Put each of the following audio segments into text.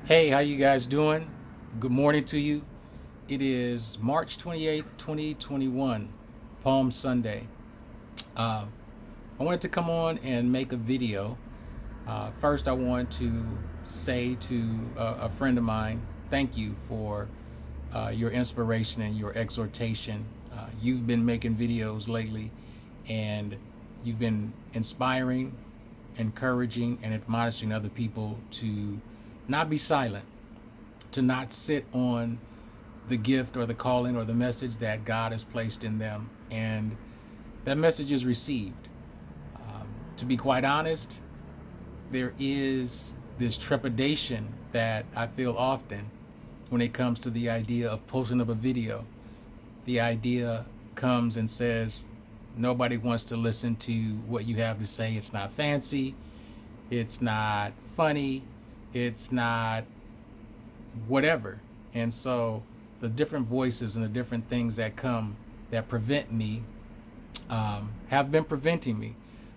Hey, how you guys doing? Good morning to you. It is March 28th, 2021, Palm Sunday. Uh, I wanted to come on and make a video. First, I want to say to a friend of mine, thank you for your inspiration and your exhortation. You've been making videos lately, and you've been inspiring, encouraging, and admonishing other people to not be silent, to not sit on the gift or the calling or the message that God has placed in them. And that message is received. To be quite honest, there is this trepidation that I feel often when it comes to the idea of posting up a video. The idea comes and says, nobody wants to listen to what you have to say. It's not fancy. It's not funny. It's not whatever. And so the different voices and the different things that come that prevent me have been preventing me.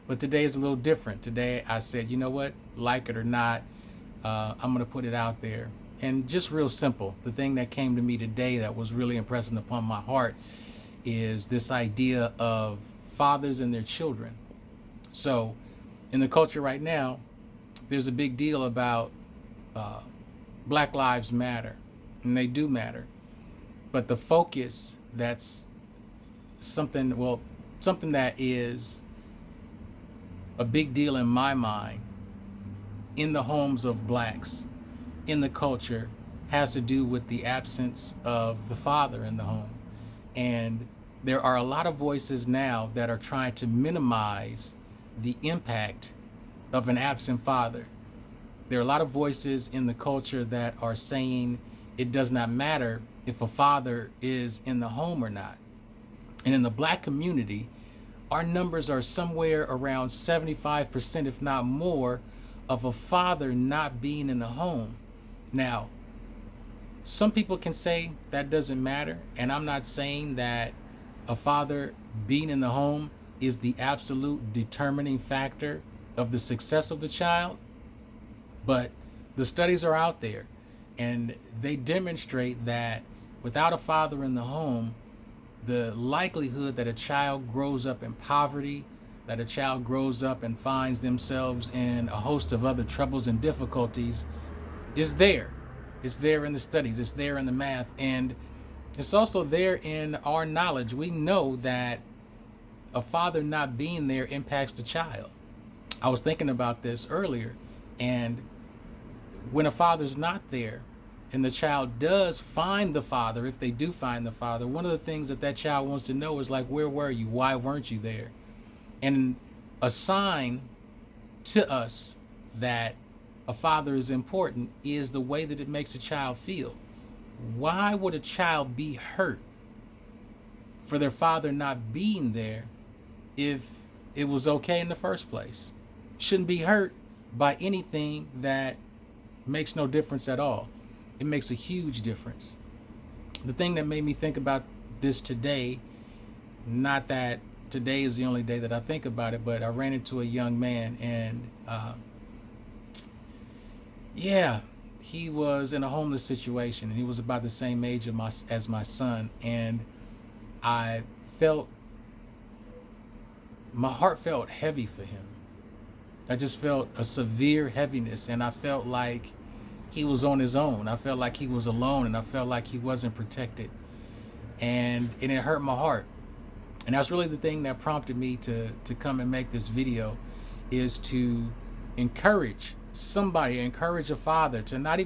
But today is a little different. Today I said, you know what, like it or not, I'm going to put it out there. And just real simple, the thing that came to me today that was really impressing upon my heart is this idea of fathers and their children. So in the culture right now, there's a big deal about uh, Black Lives Matter, and they do matter. But the focus that's something that is a big deal in my mind in the homes of blacks, in the culture, has to do with the absence of the father in the home. And there are a lot of voices now that are trying to minimize the impact of an absent father. There are a lot of voices in the culture that are saying it does not matter if a father is in the home or not. And in the black community, our numbers are somewhere around 75%, if not more, of a father not being in the home. Now, some people can say that doesn't matter, and I'm not saying that a father being in the home is the absolute determining factor of the success of the child, but the studies are out there and they demonstrate that without a father in the home, the likelihood that a child grows up in poverty, that a child grows up and finds themselves in a host of other troubles and difficulties is there. It's there in the studies, it's there in the math, and it's also there in our knowledge. We know that a father not being there impacts the child. I was thinking about this earlier, and when a father's not there and the child does find the father, if they do find the father, one of the things that that child wants to know is like, where were you? Why weren't you there? And a sign to us that a father is important is the way that it makes a child feel. Why would a child be hurt for their father not being there if it was okay in the first place? Shouldn't be hurt by anything that makes no difference at all. It makes a huge difference. The thing that made me think about this today, not that today is the only day that I think about it, but I ran into a young man, and yeah, he was in a homeless situation, and he was about the same age as my son, and I felt my heart felt heavy for him. I just felt a severe heaviness, and I felt like he was on his own. I felt like he was alone, and I felt like he wasn't protected, and it hurt my heart. And that's really the thing that prompted me to come and make this video, is to encourage somebody, encourage a father to not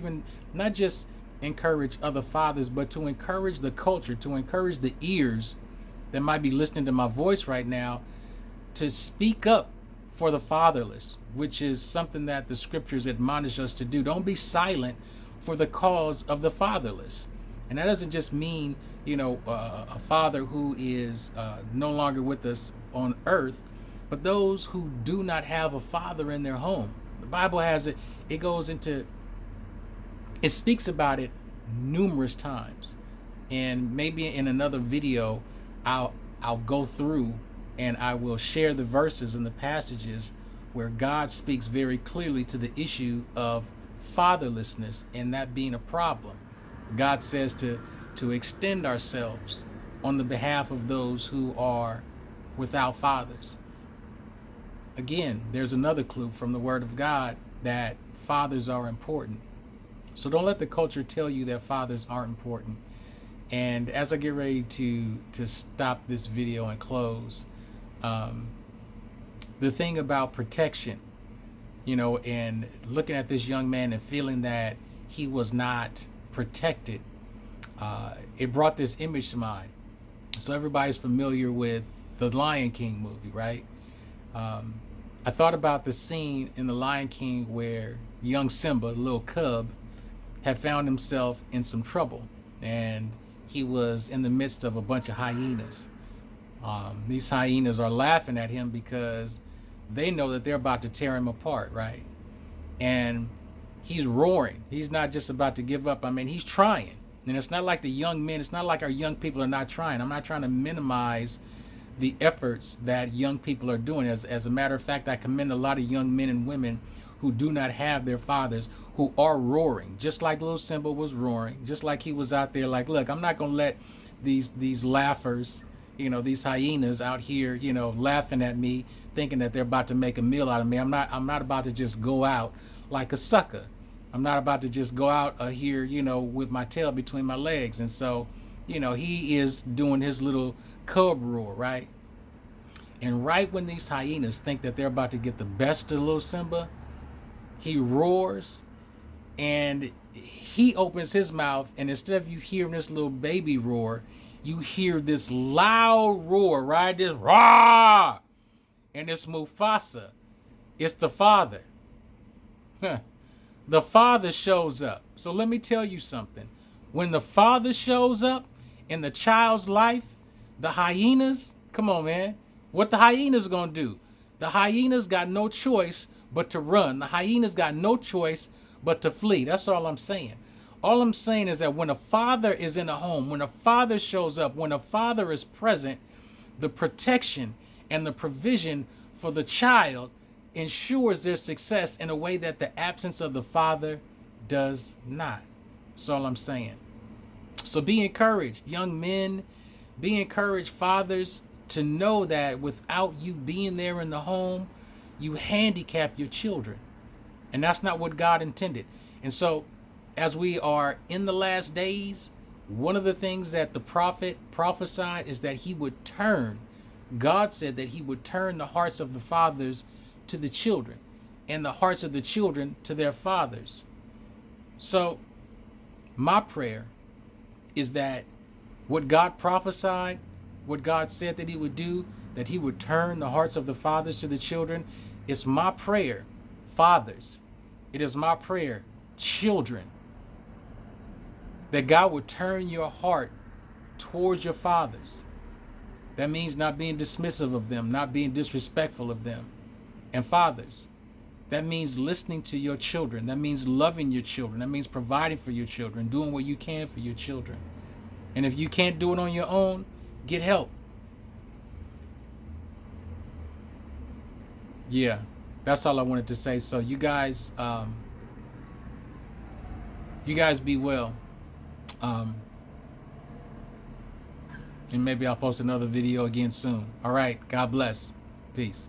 just encourage other fathers, but to encourage the culture, to encourage the ears that might be listening to my voice right now, to speak up for the fatherless, which is something that the scriptures admonish us to do. Don't be silent for the cause of the fatherless. And that doesn't just mean, a father who is no longer with us on earth, but those who do not have a father in their home. The Bible has it, it speaks about it numerous times. And maybe in another video, I'll go through and I will share the verses and the passages where God speaks very clearly to the issue of fatherlessness and that being a problem. God says to extend ourselves on the behalf of those who are without fathers. Again, there's another clue from the Word of God that fathers are important. So don't let the culture tell you that fathers aren't important. And as I get ready to stop this video and close, the thing about protection, and looking at this young man and feeling that he was not protected, it brought this image to mind. So everybody's familiar with the Lion King movie, right? I thought about the scene in the Lion King where young Simba, the little cub, had found himself in some trouble, and he was in the midst of a bunch of hyenas. These hyenas are laughing at him because they know that they're about to tear him apart, right? And he's roaring. He's not just about to give up. I mean, he's trying. And it's not like the young men, it's not like our young people are not trying. I'm not trying to minimize the efforts that young people are doing. As a matter of fact, I commend a lot of young men and women who do not have their fathers, who are roaring, just like little Simba was roaring, just like he was out there like, look, I'm not going to let these laughers, these hyenas out here, laughing at me, thinking that they're about to make a meal out of me. I'm not about to just go out like a sucker. I'm not about to just go out here, with my tail between my legs. And so, he is doing his little cub roar, right? And right when these hyenas think that they're about to get the best of little Simba, he roars and he opens his mouth, and instead of you hearing this little baby roar, you hear this loud roar, right? This roar. And it's Mufasa. It's the father. The father shows up. So let me tell you something. When the father shows up in the child's life, the hyenas, come on, man. What the hyenas gonna do? The hyenas got no choice but to run. The hyenas got no choice but to flee. That's all I'm saying. All I'm saying is that when a father is in a home, when a father shows up, when a father is present, the protection and the provision for the child ensures their success in a way that the absence of the father does not. That's all I'm saying. So be encouraged, young men. Be encouraged, fathers, to know that without you being there in the home, you handicap your children. And that's not what God intended. And so as we are in the last days, one of the things that the prophet prophesied is that he would turn. God said that he would turn the hearts of the fathers to the children and the hearts of the children to their fathers. So my prayer is that what God prophesied, what God said that he would do, that he would turn the hearts of the fathers to the children. It's my prayer, fathers. It is my prayer, children, that God would turn your heart towards your fathers. That means not being dismissive of them, not being disrespectful of them. And fathers, that means listening to your children. That means loving your children. That means providing for your children, doing what you can for your children. And if you can't do it on your own, get help. Yeah, that's all I wanted to say. So you guys be well. And maybe I'll post another video again soon. All right. God bless. Peace.